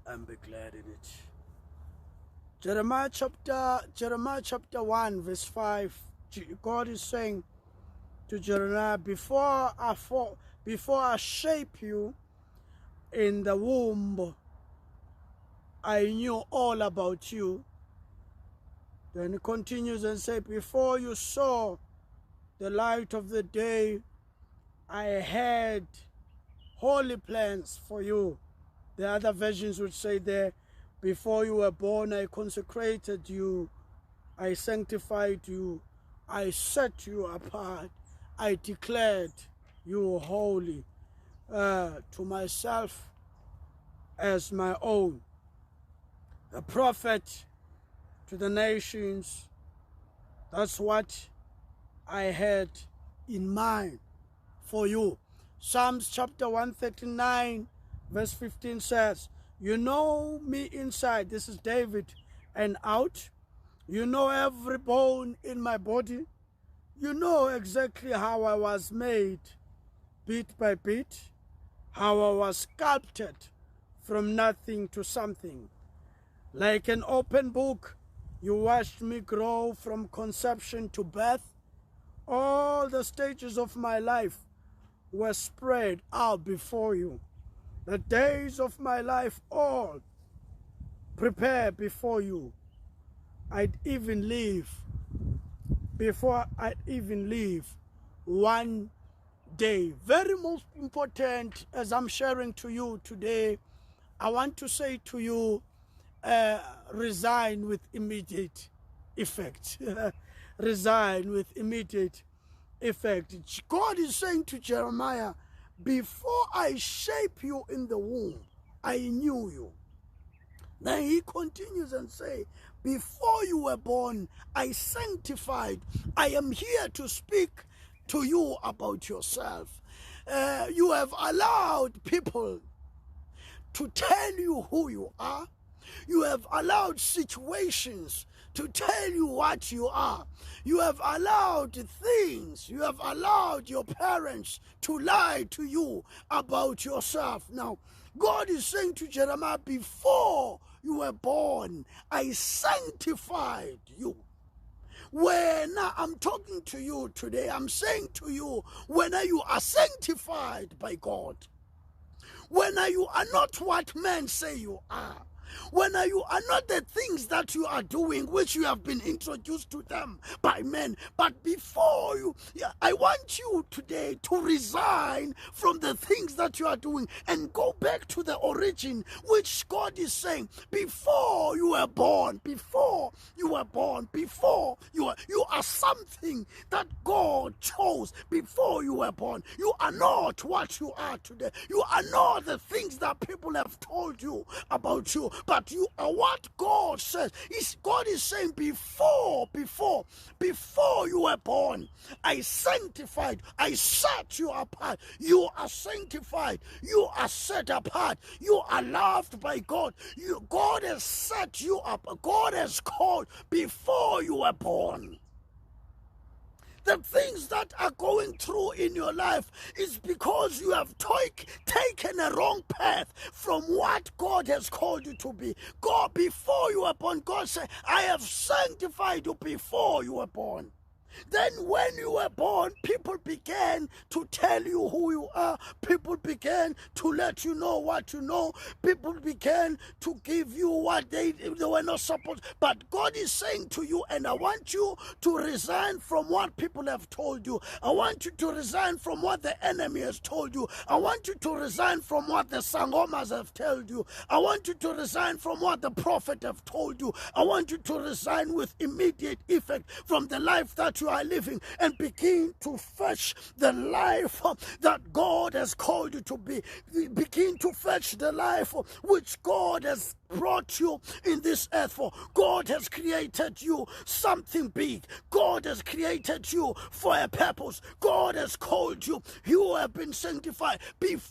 and be glad in it. Jeremiah chapter 1 verse 5, God is saying to Jeremiah, before I shape you in the womb, I knew all about you. Then he continues and says, before you saw the light of the day, I had holy plans for you. The other versions would say there, before you were born, I consecrated you, I sanctified you, I set you apart, I declared you holy to myself as my own. A prophet to the nations, that's what I had in mind for you. Psalms chapter 139 verse 15 says, you know me inside, this is David, and out. You know every bone in my body. You know exactly how I was made, bit by bit, how I was sculpted from nothing to something. Like an open book, you watched me grow from conception to birth. All the stages of my life were spread out before you. The days of my life all prepared before you. I'd even leave before I'd even leave one day. Very most important, as I'm sharing to you today, I want to say to you, resign with immediate effect. Resign with immediate effect. God is saying to Jeremiah, before I shape you in the womb, I knew you. Then he continues and say, before you were born, I sanctified. I am here to speak to you about yourself. You have allowed people to tell you who you are. You have allowed situations to tell you what you are. You have allowed things, you have allowed your parents to lie to you about yourself. Now, God is saying to Jeremiah, before you were born, I sanctified you. When I'm talking to you today, I'm saying to you, when you are sanctified by God, when you are not what men say you are, when you are not the things that you are doing which you have been introduced to them by men, but before you, I want you today to resign from the things that you are doing and go back to the origin, which God is saying, before you were born, before you are something that God chose before you were born. You are not what you are today. You are not the things that people have told you about you, but you are what God says. God is saying, before you were born, I sanctified, I set you apart. You are sanctified, you are set apart, you are loved by God. God has set you up, God has called before you were born. The things that are going through in your life is because you have taken a wrong path from what God has called you to be. God, before you were born, God said, I have sanctified you before you were born. Then when you were born, people began to tell you who you are. People began to let you know what you know. People began to give you what they were not supposed. But God is saying to you, and I want you to resign from what people have told you. I want you to resign from what the enemy has told you. I want you to resign from what the sangomas have told you. I want you to resign from what the prophet have told you. I want you to resign with immediate effect from the life that you are living and begin to fetch the life that God has called you to be. Begin to fetch the life which God has brought you in this earth for. God has created you something big. God has created you for a purpose. God has called you. You have been sanctified before